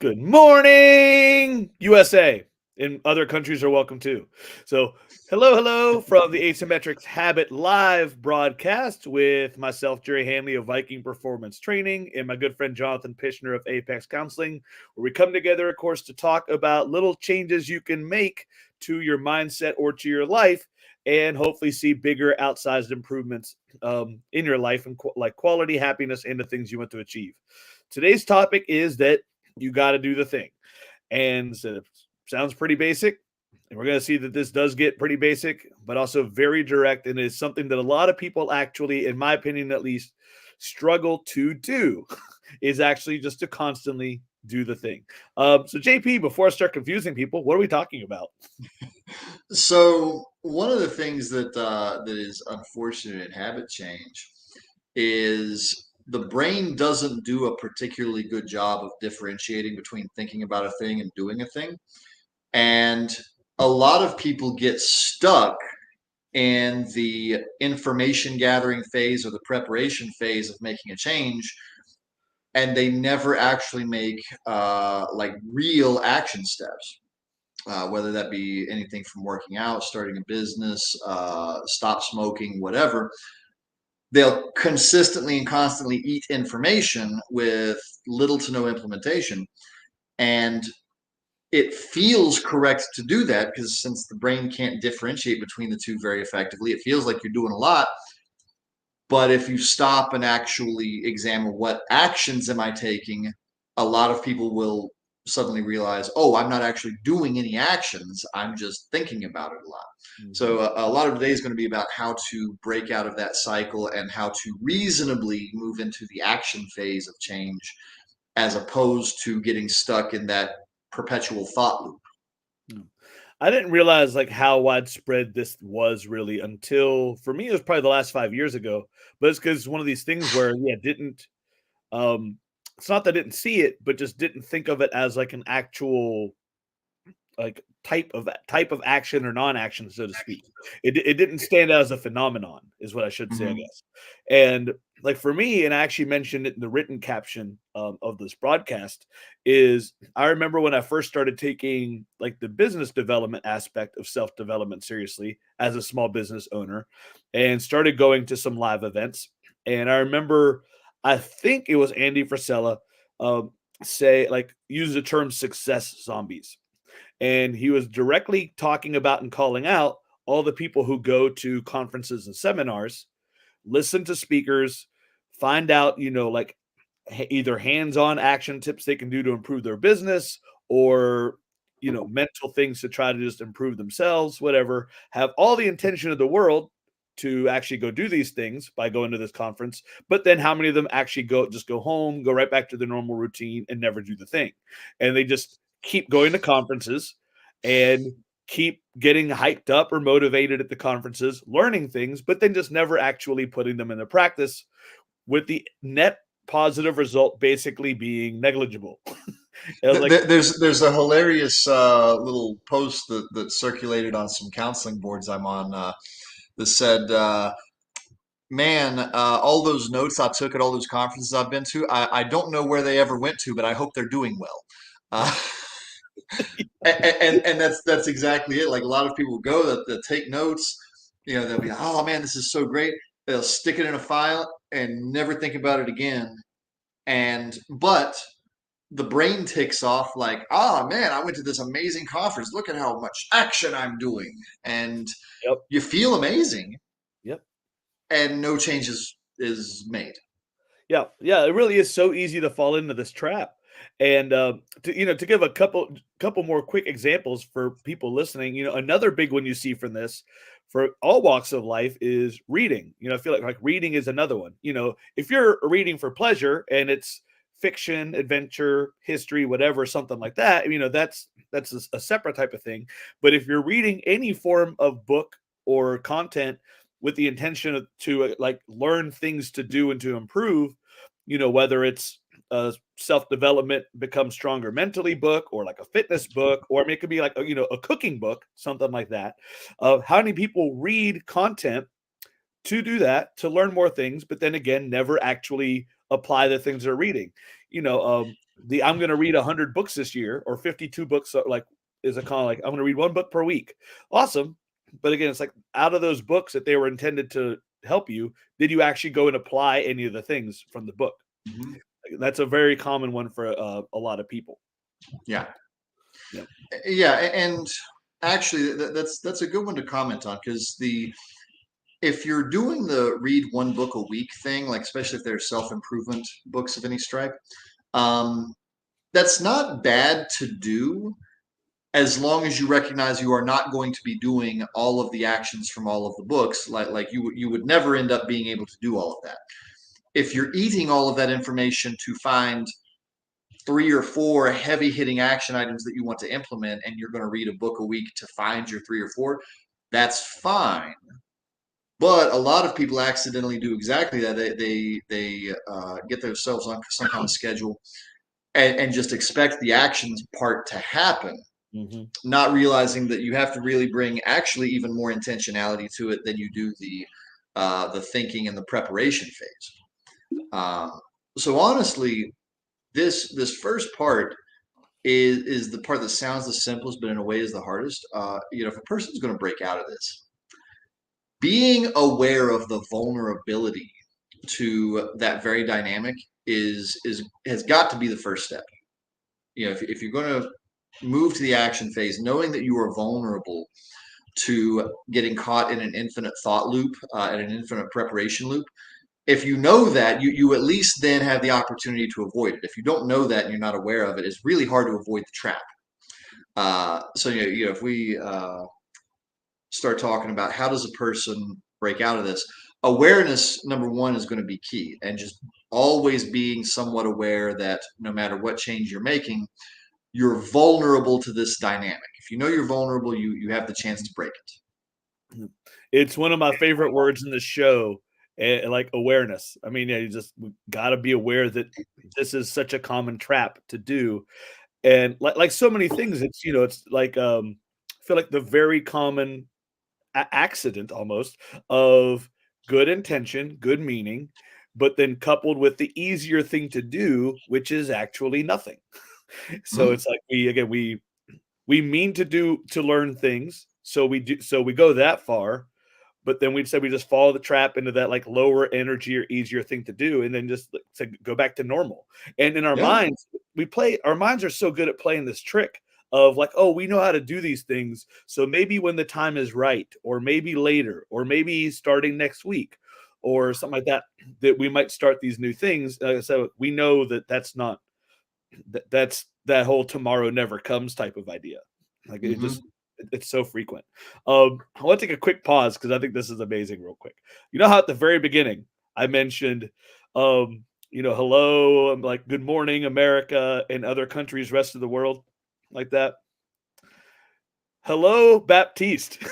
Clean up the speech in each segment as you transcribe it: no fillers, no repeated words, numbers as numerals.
Good morning, USA. And other countries are welcome too. So, hello from the Asymmetrics Habit Live broadcast with myself, Jerry Handley of Viking Performance Training, and my good friend Jonathan Pishner of Apex Counseling, where we come together, of course, to talk about little changes you can make to your mindset or to your life, and hopefully see bigger outsized improvements in your life and like quality, happiness, and the things you want to achieve. Today's topic is that you got to do the thing. And so it sounds pretty basic. And we're going to see that this does get pretty basic, but also very direct. And is something that a lot of people actually, in my opinion, at least, struggle to do is actually just to constantly do the thing. So JP, before I start confusing people, what are we talking about? So one of the things that is unfortunate in habit change is the brain doesn't do a particularly good job of differentiating between thinking about a thing and doing a thing. And a lot of people get stuck in the information gathering phase or the preparation phase of making a change, and they never actually make like real action steps. Whether that be anything from working out, starting a business, stop smoking, whatever. They'll consistently and constantly eat information with little to no implementation. And it feels correct to do that because since the brain can't differentiate between the two very effectively, it feels like you're doing a lot. But if you stop and actually examine what actions am I taking, a lot of people will suddenly realize, oh, I'm not actually doing any actions. I'm just thinking about it a lot. So a lot of today is going to be about how to break out of that cycle and how to reasonably move into the action phase of change as opposed to getting stuck in that perpetual thought loop. I didn't realize like how widespread this was really until for me it was probably the last 5 years ago. But it's because it's one of these things where didn't it's not that I didn't see it, but just didn't think of it as like an actual like type of action or non-action, so to speak. It didn't stand out as a phenomenon, is what I should say, I Mm-hmm. guess. And like for me, and I actually mentioned it in the written caption of this broadcast, is I remember when I first started taking like the business development aspect of self-development seriously as a small business owner, and started going to some live events. And I remember, I think it was Andy Frisella say like use the term success zombies, and he was directly talking about and calling out all the people who go to conferences and seminars, listen to speakers, find out, like either hands-on action tips they can do to improve their business or mental things to try to just improve themselves, whatever, have all the intention of the world to actually go do these things by going to this conference, but then how many of them actually go home, go right back to their normal routine and never do the thing? And they just keep going to conferences and keep getting hyped up or motivated at the conferences, learning things, but then just never actually putting them into practice, with the net positive result basically being negligible. It was like, There's a hilarious little post that circulated on some counseling boards I'm on that said, "Man, all those notes I took at all those conferences I've been to, I don't know where they ever went to, but I hope they're doing well." Uh, and that's exactly it. Like a lot of people go that take notes, they'll be like, "Oh man, this is so great." They'll stick it in a file and never think about it again. But the brain ticks off like, ah, man, I went to this amazing conference. Look at how much action I'm doing. And yep, you feel amazing yep. and no change is made. Yeah, it really is so easy to fall into this trap. And to give a couple more quick examples for people listening, another big one you see from this for all walks of life is reading. I feel like reading is another one. If you're reading for pleasure and it's fiction, adventure, history, whatever, something like that, that's a separate type of thing. But if you're reading any form of book or content with the intention to like learn things to do and to improve, whether it's a self-development, become stronger mentally book, or like a fitness book, or I mean, it could be like a cooking book, something like that. How many people read content to do that, to learn more things, but then again never actually apply the things they're reading? the I'm going to read 100 books this year or 52 books, like is a kind of like I'm going to read one book per week. Awesome. But again, it's like out of those books that they were intended to help you, did you actually go and apply any of the things from the book? Mhm. That's a very common one for a lot of people. Yeah. Yeah. Yeah, and actually that's a good one to comment on, because the if you're doing the read one book a week thing, like especially if they're self-improvement books of any stripe, um, that's not bad to do, as long as you recognize you are not going to be doing all of the actions from all of the books. Like you would never end up being able to do all of that. If you're eating all of that information to find 3 or 4 heavy hitting action items that you want to implement, and you're going to read a book a week to find your 3 or 4, that's fine. But a lot of people accidentally do exactly that. They get themselves on some kind of schedule, and just expect the actions part to happen, Mm-hmm. not realizing that you have to really bring actually even more intentionality to it than you do the thinking and the preparation phase. So honestly, this first part is the part that sounds the simplest, but in a way is the hardest. If a person's going to break out of this, being aware of the vulnerability to that very dynamic is has got to be the first step. If you're going to move to the action phase, knowing that you are vulnerable to getting caught in an infinite thought loop and an infinite preparation loop. If you know that, you at least then have the opportunity to avoid it. If you don't know that and you're not aware of it, it's really hard to avoid the trap. So if we start talking about how does a person break out of this, awareness number one is going to be key, and just always being somewhat aware that no matter what change you're making, you're vulnerable to this dynamic. If you know you're vulnerable, you have the chance to break it. It's one of my favorite words in the show, like awareness. I mean, yeah, you just got to be aware that this is such a common trap to do, and like so many things, it's like I feel like the very common accident almost of good intention, good meaning, but then coupled with the easier thing to do, which is actually nothing. So Mhm. it's like we mean to learn things, so we go that far, but then we'd say we just follow the trap into that like lower energy or easier thing to do, and then just to go back to normal. And in our Yeah. minds, our minds are so good at playing this trick of like, oh, we know how to do these things. So maybe when the time is right, or maybe later, or maybe starting next week, or something like that, that we might start these new things. So we know that that's that whole tomorrow never comes type of idea. Like Mm-hmm. it's so frequent. I want to take a quick pause because I think this is amazing real quick. You know how at the very beginning I mentioned hello, I'm like good morning America and other countries, rest of the world, like that. Hello Baptiste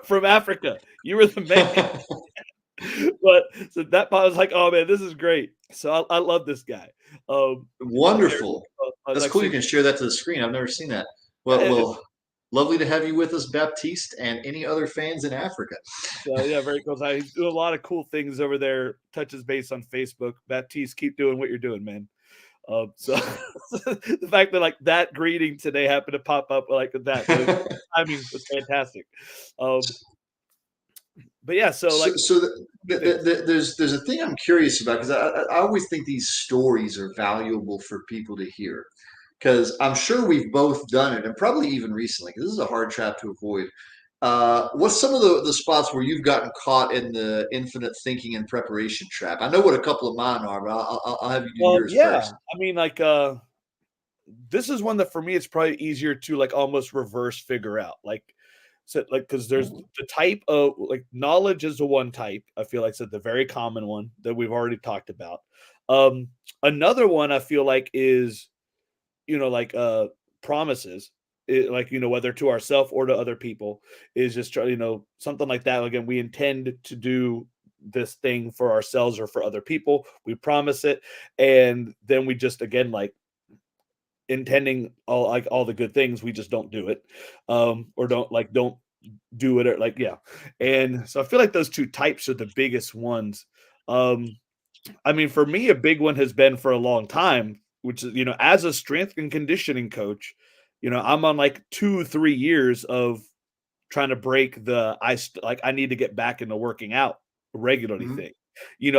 from Africa. You were the man. But so that I was like, oh man, this is great. So I love this guy. Wonderful. That's Like cool. You so, can share that to the screen. I've never seen that. Well, yeah, well, lovely to have you with us, Baptiste, and any other fans in Africa. so yeah, very cool. So he's doing a lot of cool things over there. Touches base on Facebook. Baptiste, keep doing what you're doing, man. So the fact that like that greeting today happened to pop up like that, the timing was fantastic. Um, but yeah, so So, like so things. there's a thing I'm curious about, because I always think these stories are valuable for people to hear, because I'm sure we've both done it, and probably even recently, because this is a hard trap to avoid. What's some of the spots where you've gotten caught in the infinite thinking and preparation trap? I know what a couple of mine are, but I'll have you do yours Yeah, first. I mean, like this is one that for me it's probably easier to like almost reverse figure out. Like so like because there's the type of like knowledge is the one type, I feel like, so the very common one that we've already talked about. Another one I feel like is like promises. Like whether to ourselves or to other people, is just try something like that. Again, we intend to do this thing for ourselves or for other people, we promise it, and then we just again like intending all the good things, we just don't do it, or don't do it, or like yeah. And so I feel like those two types are the biggest ones. I mean, for me, a big one has been for a long time. which is, as a strength and conditioning coach, I'm on like 2-3 years of trying to break I need to get back into working out regularly Mhm. thing.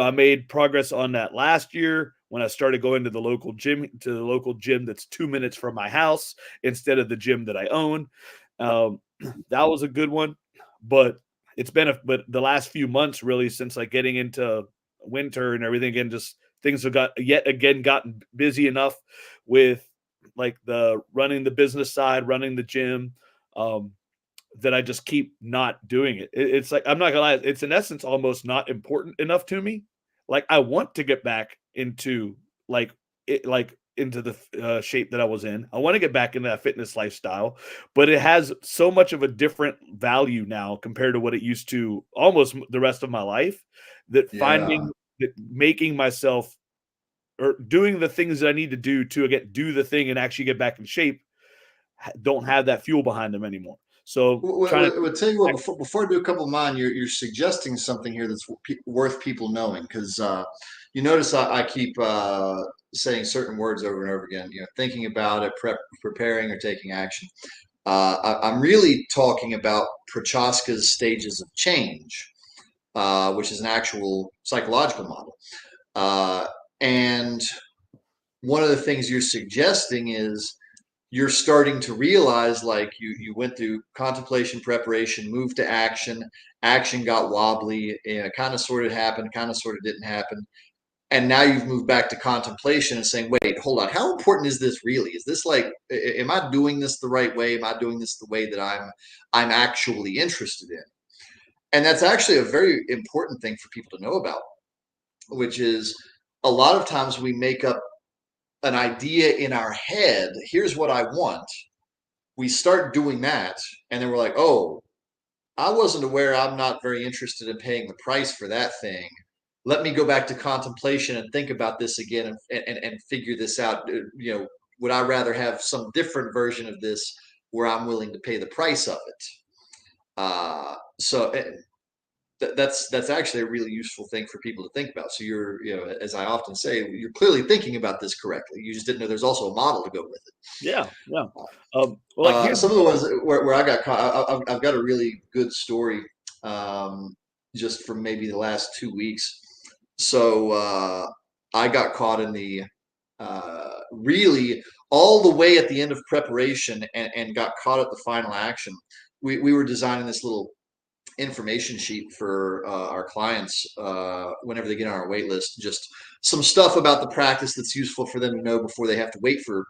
I made progress on that last year when I started going to the local gym that's 2 minutes from my house instead of the gym that I own. Um, that was a good one, but but the last few months really since like getting into winter and everything again, just things have yet again gotten busy enough with like the running the business side, running the gym. Um, that I just keep not doing it. It's like I'm not gonna lie, it's in essence almost not important enough to me. Like I want to get back into like into the shape that I was in. I want to get back into that fitness lifestyle, but it has so much of a different value now compared to what it used to almost the rest of my life that Yeah. making myself or doing the things that I need to do to again do the thing and actually get back in shape don't have that fuel behind them anymore. So trying to Well, tell you what, before I do a couple of mine, you're suggesting something here that's worth people knowing because you notice I keep saying certain words over and over again. Thinking about it, preparing, or taking action. I'm really talking about Prochaska's stages of change, which is an actual psychological model. And one of the things you're suggesting is you're starting to realize like you went through contemplation, preparation, moved to action got wobbly, kind of sort of happened, kind of sort of didn't happen, and now you've moved back to contemplation and saying, wait, hold on, how important is this really? Is this like, am I doing this the right way? Am I doing this the way that I'm actually interested in? And that's actually a very important thing for people to know about, which is a lot of times we make up an idea in our head. Here's what I want. We start doing that, and then we're like, oh, I wasn't aware, I'm not very interested in paying the price for that thing. Let me go back to contemplation and think about this again and figure this out. Would I rather have some different version of this where I'm willing to pay the price of it? So that's actually a really useful thing for people to think about. So you're, as I often say, you're clearly thinking about this correctly. You just didn't know there's also a model to go with it. Yeah, yeah. Well, like here's Some of the ones where I got caught, I've got a really good story, just from maybe the last 2 weeks. So I got caught in the really all the way at the end of preparation and got caught at the final action. We were designing this little information sheet for our clients whenever they get on our wait list, just some stuff about the practice that's useful for them to know before they have to wait for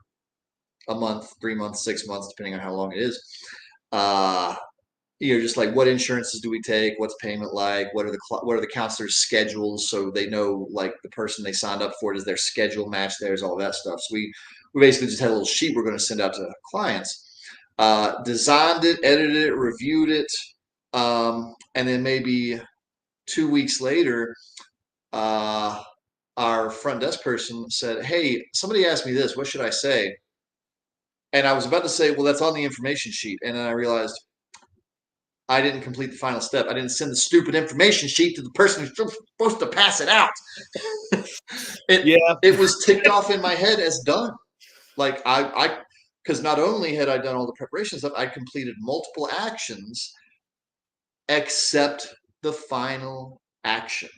a month, 3 months, 6 months, depending on how long it is. Uh, just like what insurances do we take? What's payment like? What are the counselors' schedules so they know like the person they signed up for, does their schedule match theirs? All that stuff. So we basically just had a little sheet we're going to send out to clients. Designed it, edited it, reviewed it, and then maybe 2 weeks later, our front desk person said, "Hey, somebody asked me this. What should I say?" And I was about to say, well, that's on the information sheet. And then I realized I didn't complete the final step. I didn't send the stupid information sheet to the person who's supposed to pass it out. it yeah, it was ticked off in my head as done. Like because not only had I done all the preparation stuff, I completed multiple actions except the final action.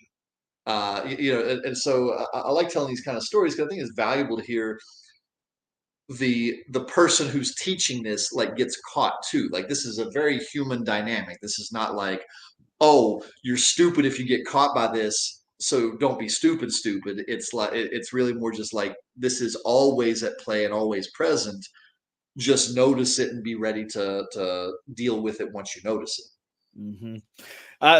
And so I like telling these kind of stories because I think it's valuable to hear the person who's teaching this like gets caught too. Like this is a very human dynamic. This is not like, oh, you're stupid if you get caught by this, so don't be stupid. It's like it's really more just like this is always at play and always present. Just notice it and be ready to deal with it once you notice it. hmm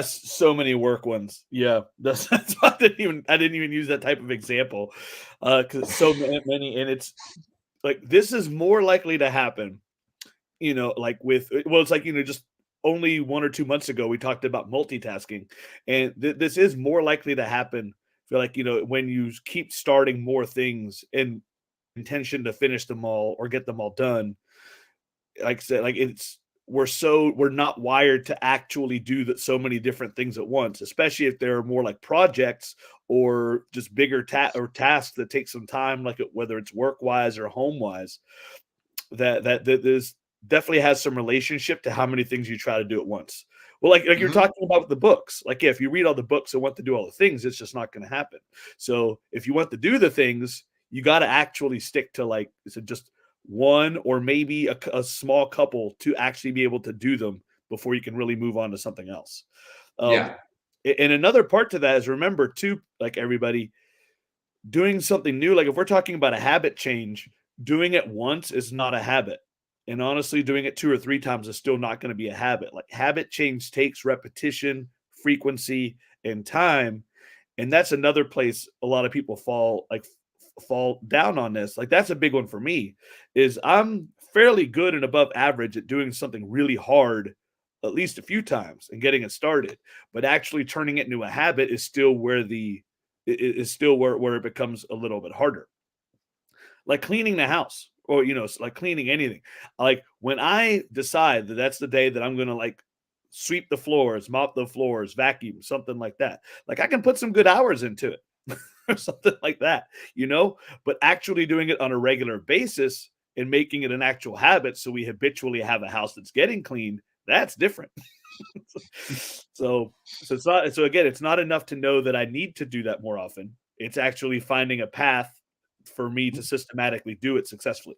so many work ones. Yeah, that's why I didn't even use that type of example because so many, and it's like this is more likely to happen. Like it's like just only 1 or 2 months ago we talked about multitasking, and this is more likely to happen. I feel like when you keep starting more things and intention to finish them all or get them all done. Like I said, like it's we're not wired to actually do that so many different things at once, especially if they're more like projects or just bigger tasks that take some time, like whether it's work wise or home wise. That this definitely has some relationship to how many things you try to do at once. Well, like you're Mhm. talking about the books. Like, yeah, if you read all the books and want to do all the things, it's just not going to happen. So if you want to do the things, you got to actually stick to, like, is it just one or maybe a small couple to actually be able to do them before you can really move on to something else. Um, Yeah. and another part to that is, remember too, like everybody, doing something new, like if we're talking about a habit change, doing it once is not a habit. And honestly, doing it 2 or 3 times is still not going to be a habit. Like, habit change takes repetition, frequency, and time. And that's another place a lot of people fall down on this. Like, that's a big one for me, is I'm fairly good and above average at doing something really hard at least a few times and getting it started. But actually turning it into a habit is still where it becomes a little bit harder. Like cleaning the house, or like cleaning anything. Like, when I decide that that's the day that I'm gonna, like, sweep the floors, mop the floors, vacuum, something like that, like I can put some good hours into it or something like that, but actually doing it on a regular basis and making it an actual habit, so we habitually have a house that's getting cleaned, that's different. so it's not enough to know that I need to do that more often. It's actually finding a path for me to systematically do it successfully.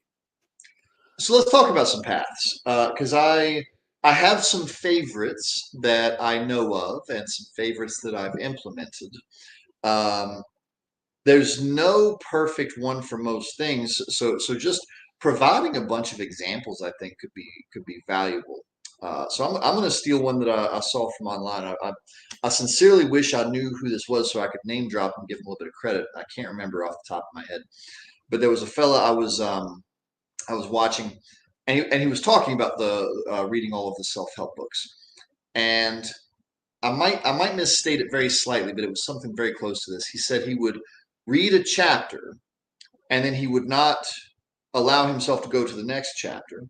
So let's talk about some paths, because I have some favorites that I know of and some favorites that I've implemented. Um, there's no perfect one for most things, so just providing a bunch of examples, I think, could be valuable. So I'm going to steal one that I saw from online. I sincerely wish I knew who this was so I could name drop and give him a little bit of credit. I can't remember off the top of my head, but there was a fella I was watching, and he was talking about the reading all of the self help books, and I might misstate it very slightly, but it was something very close to this. He said he would read a chapter, and then he would not allow himself to go to the next chapter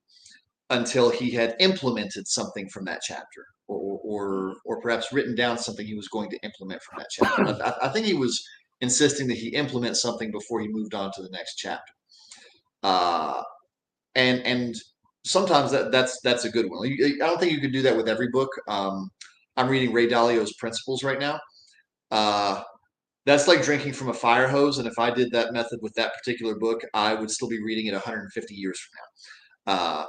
until he had implemented something from that chapter, or perhaps written down something he was going to implement from that chapter. I think he was insisting that he implement something before he moved on to the next chapter. Uh, and sometimes that's a good one. I don't think you could do that with every book. I'm reading Ray Dalio's Principles right now. Uh, that's like drinking from a fire hose, and if I did that method with that particular book, I would still be reading it 150 years from now.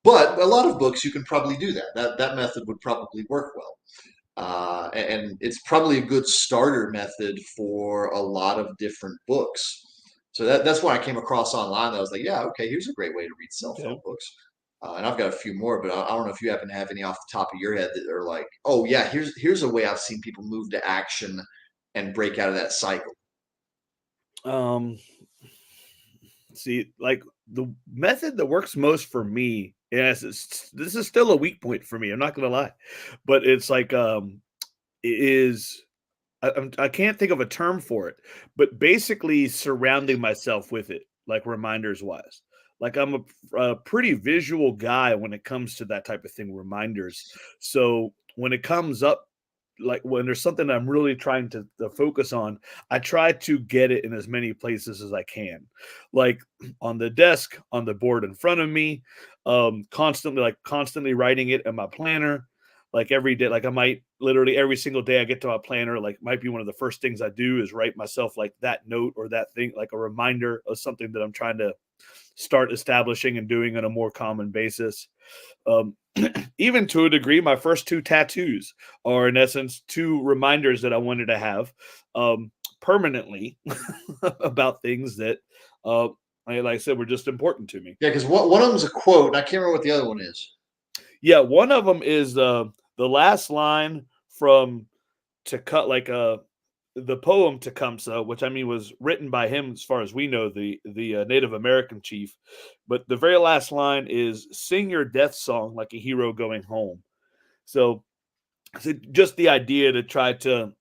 But a lot of books you can probably do that. That method would probably work well. And it's probably a good starter method for a lot of different books. So that's what I came across online. I was like, yeah, okay, here's a great way to read self-help Okay. books. And I've got a few more, but I don't know if you happen to have any off the top of your head that are like, oh yeah, here's a way I've seen people move to action and break out of that cycle. Um, See, like, the method that works most for me, yes, this is still a weak point for me. I'm not gonna lie, but it's like, it is. I can't think of a term for it, but basically surrounding myself with it, like reminders wise. Like, I'm a pretty visual guy when it comes to that type of thing, reminders. So when it comes up, like when there's something I'm really trying to focus on, I try to get it in as many places as I can, like on the desk, on the board in front of me, constantly writing it in my planner, like every day. Like, I might literally every single day I get to my planner, like, might be one of the first things I do is write myself like that note or that thing, like a reminder of something that I'm trying to start establishing and doing on a more common basis. Um, Even to a degree, my first two tattoos are in essence two reminders that I wanted to have, permanently, about things that, uh, like I said, were just important to me. Yeah, because one of them's a quote, and I can't remember what the other one is. Yeah, one of them is the last line from to cut like the poem Tecumseh, which I mean was written by him, as far as we know, the Native American chief. But the very last line is "Sing your death song like a hero going home." So just the idea to try to,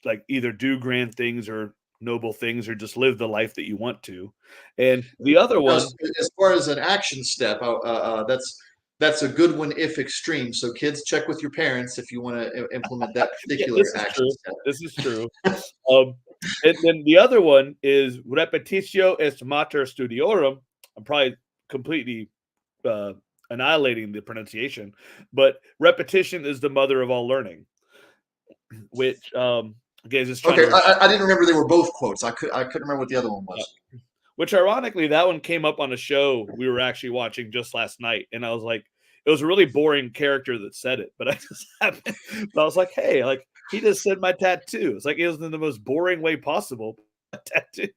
like, either do grand things or noble things or just live the life that you want to. And the other Just one, as far as an action step, that's That's a good one if extreme. So kids, check with your parents if you want to implement that Yeah, particular this is action true. step. This is true. Um, and then the other one is repetitio est mater studiorum. I'm probably completely uh, annihilating the pronunciation, but repetition is the mother of all learning. Which again, just trying Okay, to. I didn't remember they were both quotes. I couldn't remember what the other one Yeah. was. Which ironically, that one came up on a show we were actually watching just last night, and I was like, it was a really boring character that said it, but I just happened. But I was like, hey, like he just said my tattoo. It's like it was in the most boring way possible. Tattoo,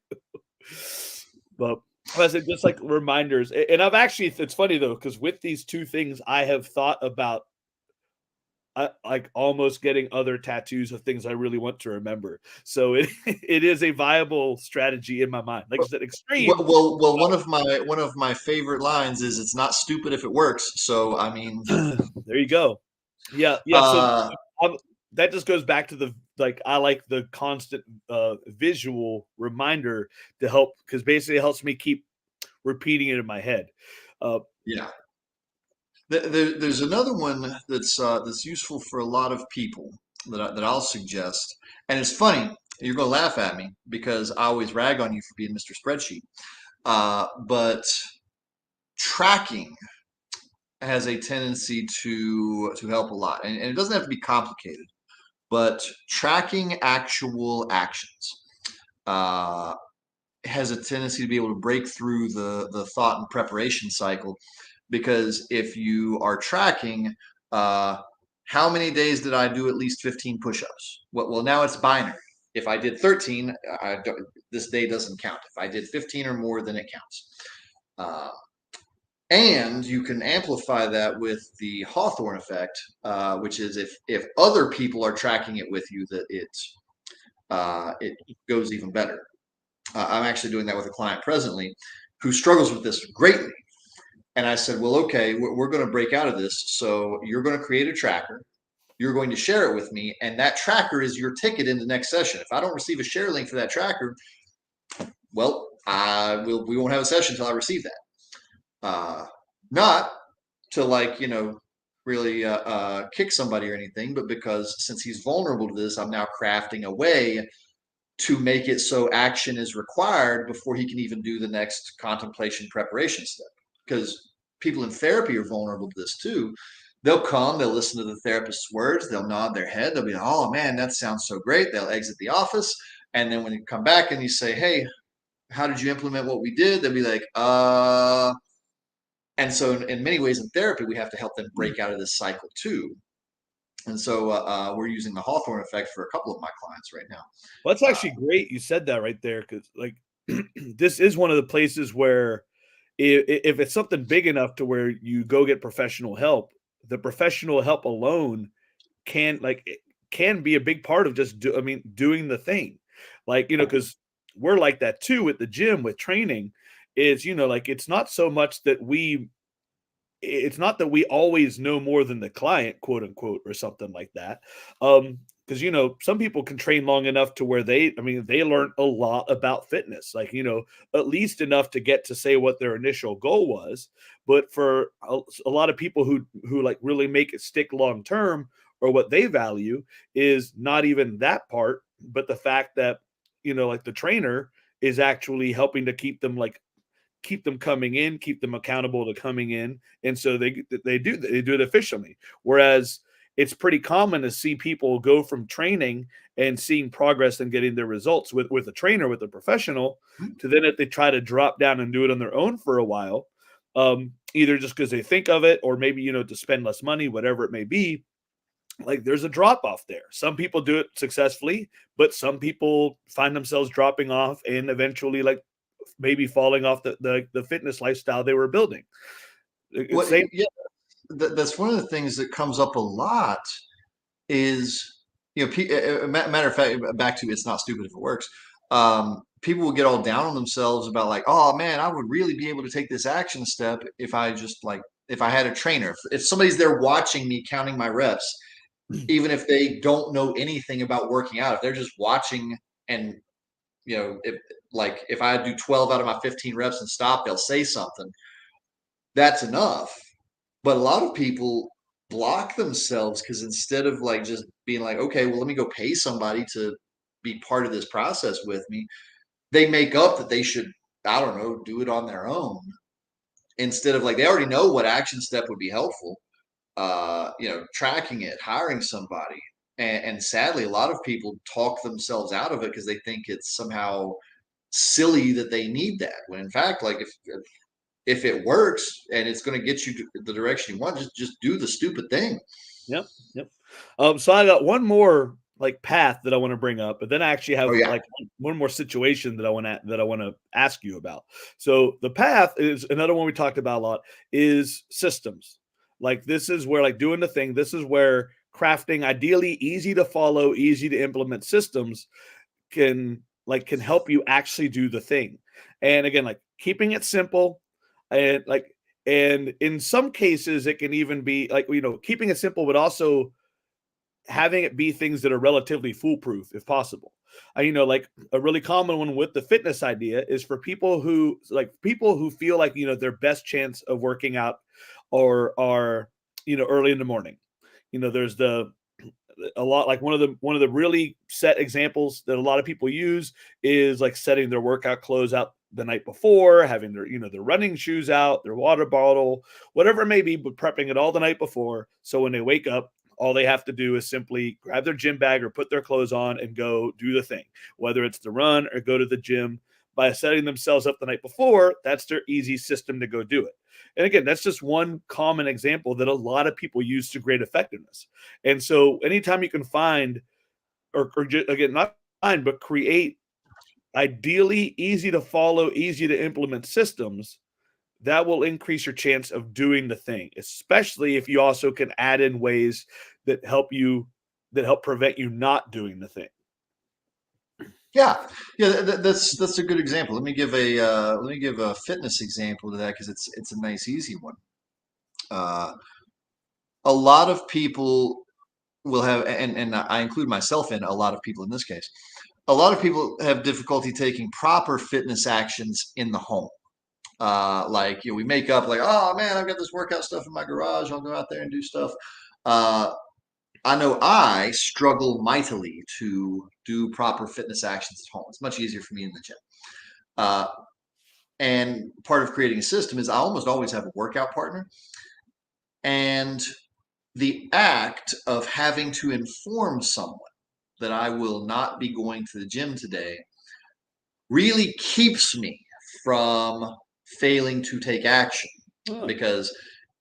but I said just like reminders, and I've actually. It's funny though because with these two things, I have thought about like almost getting other tattoos of things I really want to remember. So it it is a viable strategy in my mind. Like I said, extreme. Well, one of my favorite lines is "It's not stupid if it works." So I mean, There you go. Yeah, yeah. So uh, that just goes back to the like I like the constant visual reminder to help because basically it helps me keep repeating it in my head. Uh, yeah. There's another one that's useful for a lot of people that I'll suggest, and it's funny. You're gonna laugh at me because I always rag on you for being Mr. Spreadsheet. But tracking has a tendency to help a lot, and it doesn't have to be complicated. But tracking actual actions uh, has a tendency to be able to break through the thought and preparation cycle because if you are tracking uh, how many days did I do at least 15 push-ups? Well, now it's binary. If I did 13, this day doesn't count. If I did 15 or more, then it counts. Uh, and you can amplify that with the Hawthorne effect, which is if other people are tracking it with you, that it goes even better. I'm actually doing that with a client presently who struggles with this greatly. And I said, well, okay, we're going to break out of this. So you're going to create a tracker. You're going to share it with me. And that tracker is your ticket in the next session. If I don't receive a share link for that tracker, well, we won't have a session until I receive that. Not to really kick somebody or anything, but because since he's vulnerable to this, I'm now crafting a way to make it so action is required before he can even do the next contemplation preparation step. Because people in therapy are vulnerable to this too. They'll come, they'll listen to the therapist's words, they'll nod their head, they'll be like, oh man, that sounds so great. They'll exit the office. And then when you come back and you say, hey, how did you implement what we did? They'll be like, and so in many ways in therapy, we have to help them break out of this cycle too. And so we're using the Hawthorne effect for a couple of my clients right now. well, that's actually great you said that right there because like this is one of the places where if it's something big enough to where you go get professional help, the professional help alone can like it can be a big part of just doing the thing. Like, because we're like that too at the gym with training is, like it's not that we always know more than the client, quote unquote, or something like that. Because some people can train long enough to where they learn a lot about fitness, like at least enough to get to say what their initial goal was. But for a lot of people who like really make it stick long term, or what they value is not even that part, but the fact that like the trainer is actually helping to keep them coming in, keep them accountable to coming in, and so they do it efficiently. Whereas it's pretty common to see people go from training and seeing progress and getting their results with a trainer, with a professional, to then if they try to drop down and do it on their own for a while, either just because they think of it or maybe to spend less money, whatever it may be. Like there's a drop off there. Some people do it successfully, but some people find themselves dropping off and eventually like maybe falling off the fitness lifestyle they were building. Well, Same. yeah, that's one of the things that comes up a lot is, matter of fact, back to it's not stupid if it works. People will get all down on themselves about like, oh man, I would really be able to take this action step if I just if I had a trainer. If somebody's there watching me counting my reps, even if they don't know anything about working out, if they're just watching and if I do 12 out of my 15 reps and stop, they'll say something. That's enough. But a lot of people block themselves because instead of like just being like, okay, well, let me go pay somebody to be part of this process with me, they make up that they should, I don't know, do it on their own instead of like they already know what action step would be helpful. Tracking it, hiring somebody. And sadly, a lot of people talk themselves out of it because they think it's somehow silly that they need that. When in fact, like if it works and it's going to get you to the direction you want, just do the stupid thing. Yep, yep. So I got one more like path that I want to bring up, but then I actually Oh have yeah, like one more situation that I want to ask you about. So the path is another one we talked about a lot is systems. Like this is where like doing the thing. This is where crafting ideally easy to follow, easy to implement systems can help you actually do the thing. And again, like keeping it simple and in some cases it can even be like keeping it simple but also having it be things that are relatively foolproof if possible. Like a really common one with the fitness idea is for people who feel like their best chance of working out or are early in the morning. There's the a lot like one of the really set examples that a lot of people use is like setting their workout clothes out the night before, having their running shoes out, their water bottle, whatever it may be, but prepping it all the night before. So when they wake up, all they have to do is simply grab their gym bag or put their clothes on and go do the thing, whether it's to run or go to the gym. By setting themselves up the night before, that's their easy system to go do it. And again, that's just one common example that a lot of people use to great effectiveness. And so anytime you can find again, not find, but create ideally easy to follow, easy to implement systems, that will increase your chance of doing the thing, especially if you also can add in ways that help prevent you not doing the thing. yeah, yeah. That's a good example. Let me give a fitness example to that because it's a nice easy one. Uh, a lot of people will have, and I include myself in a lot of people in this case. A lot of people have difficulty taking proper fitness actions in the home. We make up like, oh man, I've got this workout stuff in my garage. I'll go out there and do stuff. Uh, I know I struggle mightily to do proper fitness actions at home. It's much easier for me in the gym. Uh, and part of creating a system is I almost always have a workout partner. And the act of having to inform someone that I will not be going to the gym today really keeps me from failing to take action Oh, because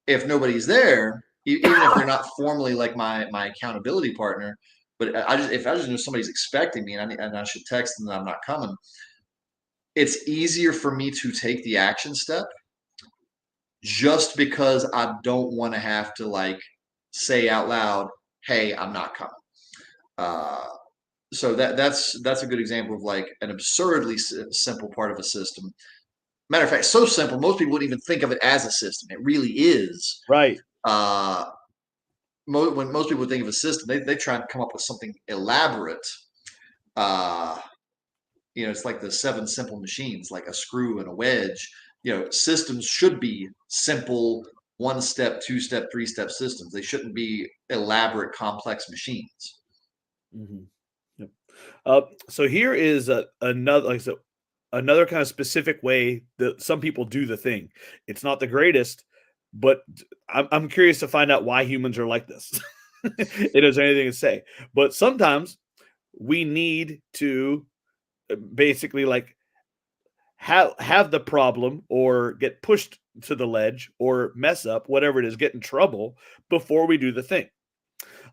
if nobody's there, even if they're not formally like my accountability partner, but if I just know somebody's expecting me and I should text them that I'm not coming, it's easier for me to take the action step just because I don't want to have to like say out loud, "Hey, I'm not coming." Uh, so that's a good example of like an absurdly simple part of a system. Matter of fact, so simple most people wouldn't even think of it as a system. It really is. right. Uh, when most people think of a system, they try and come up with something elaborate. Uh, it's like the seven simple machines, like a screw and a wedge. Systems should be simple, one step, two step, three step systems. They shouldn't be elaborate, complex machines. Mm-hmm. Yep. So here is another like so another kind of specific way that some people do the thing. It's not the greatest, but I'm curious to find out why humans are like this. It doesn't anything to say, but sometimes we need to basically like have the problem or get pushed to the ledge or mess up whatever it is, get in trouble before we do the thing.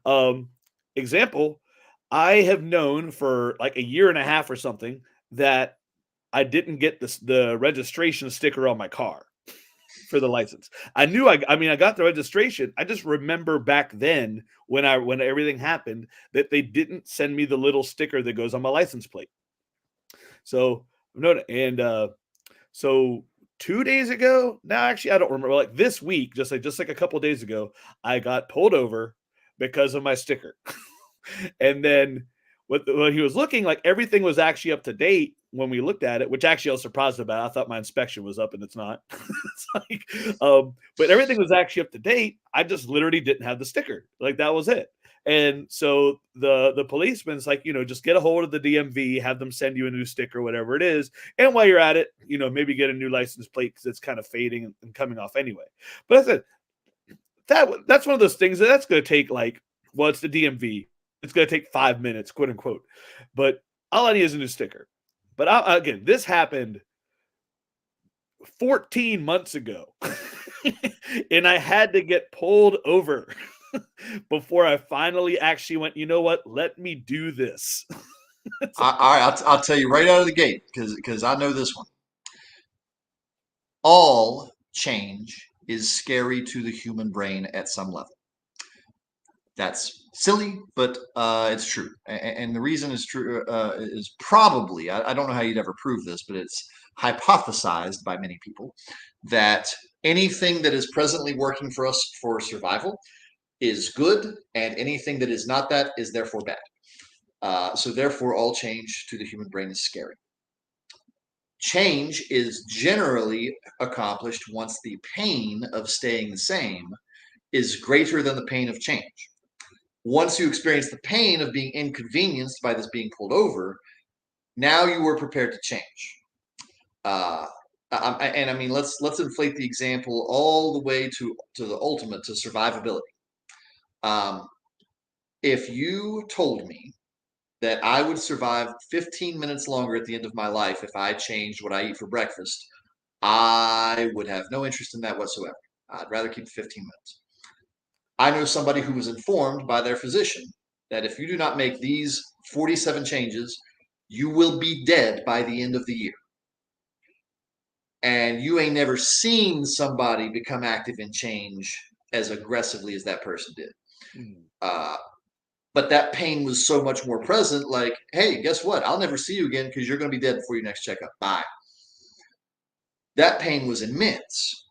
Um, Example, I have known for like a year and a half or something that I didn't get the registration sticker on my car for the license. I mean I got the registration. I just remember back then when everything happened that they didn't send me the little sticker that goes on my license plate. So no, and so 2 days ago, now actually I don't remember. Like this week, just like a couple days ago, I got pulled over because of my sticker. And then when he was looking, like everything was actually up to date. when we looked at it, which actually I was surprised about. I thought my inspection was up and it's not. It's like, but everything was actually up to date. I just literally didn't have the sticker. Like that was it. And so the policeman's like, just get a hold of the DMV, have them send you a new sticker, whatever it is. And while you're at it, maybe get a new license plate because it's kind of fading and coming off anyway. But I said that's one of those things that's going to take it's the DMV. It's going to take 5 minutes, quote unquote. But all I need is a new sticker. But again, this happened 14 months ago. And I had to get pulled over before I finally actually went, you know what? Let me do this. All right, I'll tell you right out of the gate because I know this one. All change is scary to the human brain at some level. That's silly, but it's true. And the reason is true is probably, I don't know how you'd ever prove this, but it's hypothesized by many people that anything that is presently working for us for survival is good, and anything that is not that is therefore bad. So therefore, all change to the human brain is scary. Change is generally accomplished once the pain of staying the same is greater than the pain of change. Once you experience the pain of being inconvenienced by this being pulled over, now you are prepared to change. And I mean, let's inflate the example all the way to the ultimate, to survivability. If you told me that I would survive 15 minutes longer at the end of my life if I changed what I eat for breakfast, I would have no interest in that whatsoever. I'd rather keep 15 minutes. I know somebody who was informed by their physician that if you do not make these 47 changes, you will be dead by the end of the year. And you ain't never seen somebody become active in change as aggressively as that person did. But that pain was so much more present, like, hey, guess what? I'll never see you again because you're going to be dead before your next checkup. Bye. That pain was immense.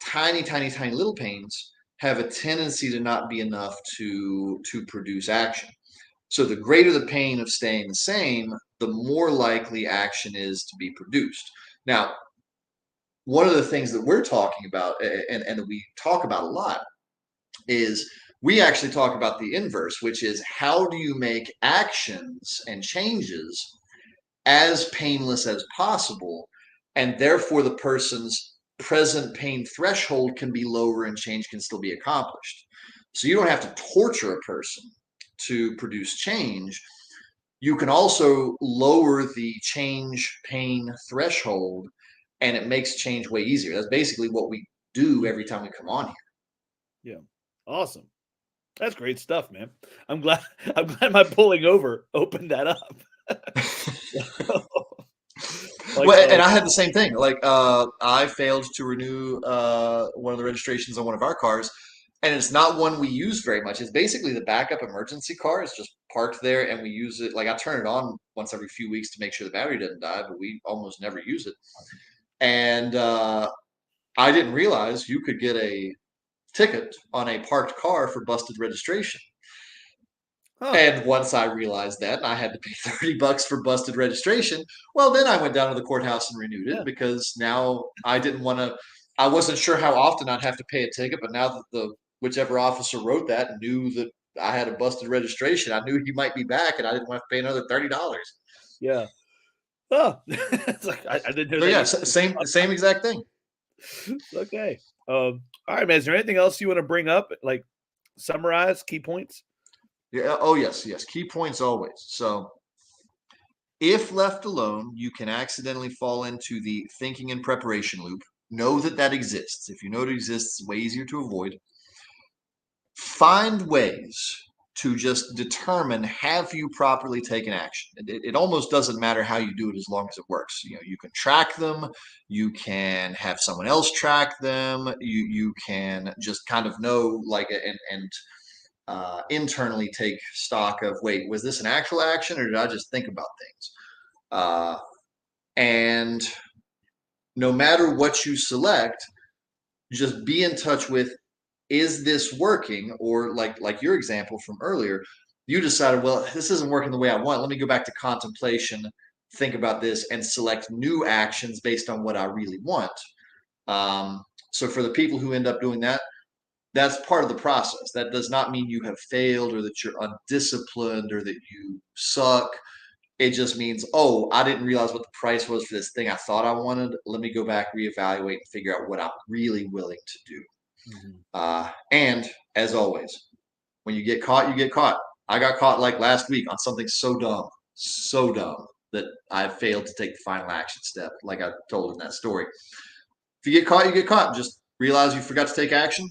Tiny, tiny, tiny little pains have a tendency to not be enough to produce action. So the greater the pain of staying the same, the more likely action is to be produced. Now, one of the things that we're talking about and that we talk about a lot is we actually talk about the inverse, which is how do you make actions and changes as painless as possible, and therefore the person's present pain threshold can be lower and change can still be accomplished. So you don't have to torture a person to produce change. You can also lower the change pain threshold, and it makes change way easier. That's basically what we do every time we come on here. Yeah. Awesome. That's great stuff, man. I'm glad my pulling over opened that up. And I had the same thing. I failed to renew one of the registrations on one of our cars, and it's not one we use very much. It's basically the backup emergency car. It's just parked there, and we use it. I turn it on once every few weeks to make sure the battery doesn't die, but we almost never use it. And I didn't realize you could get a ticket on a parked car for busted registration. And once I realized that, and I had to pay $30 for busted registration, well, then I went down to the courthouse and renewed it because now I didn't want to. I wasn't sure how often I'd have to pay a ticket, but now that whichever officer wrote that knew that I had a busted registration, I knew he might be back, and I didn't want to pay another $30. Yeah. Oh, it's I didn't know. So yeah, same exact thing. Okay. All right, man. Is there anything else you want to bring up? Summarize key points? Yeah. Oh, yes. Key points always. So if left alone, you can accidentally fall into the thinking and preparation loop. Know that exists. If you know it exists, it's way easier to avoid. Find ways to just determine, have you properly taken action? It almost doesn't matter how you do it as long as it works. You can track them. You can have someone else track them. You can just kind of know, and internally take stock of, wait, was this an actual action or did I just think about things? And no matter what you select, just be in touch with, is this working? Or like your example from earlier, you decided, well, this isn't working the way I want. Let me go back to contemplation think about this and select new actions based on what I really want. So for the people who end up doing that, that's part of the process. That does not mean you have failed or that you're undisciplined or that you suck. It just means, oh, I didn't realize what the price was for this thing I thought I wanted. Let me go back, reevaluate, and figure out what I'm really willing to do. And as always, when you get caught, you get caught. I got caught like last week on something so dumb that I failed to take the final action step, like I told in that story. If you get caught, you get caught. Just realize you forgot to take action.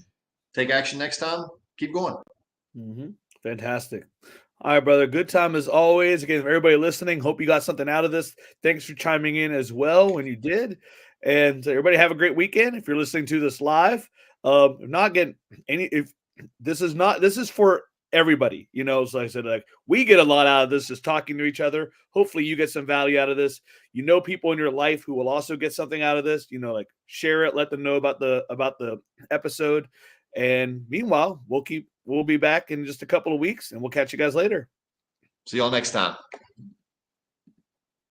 Take action next time. Keep going. Fantastic. All right, brother. Good time as always. Again, everybody listening, hope you got something out of this. Thanks for chiming in as well when you did. And everybody have a great weekend. If you're listening to this live, not getting any. If this is for everybody, So like I said, like we get a lot out of this, just talking to each other. Hopefully, you get some value out of this. People in your life who will also get something out of this. Like share it, let them know about the episode. And meanwhile, we'll be back in just a couple of weeks, and we'll catch you guys later. See y'all next time.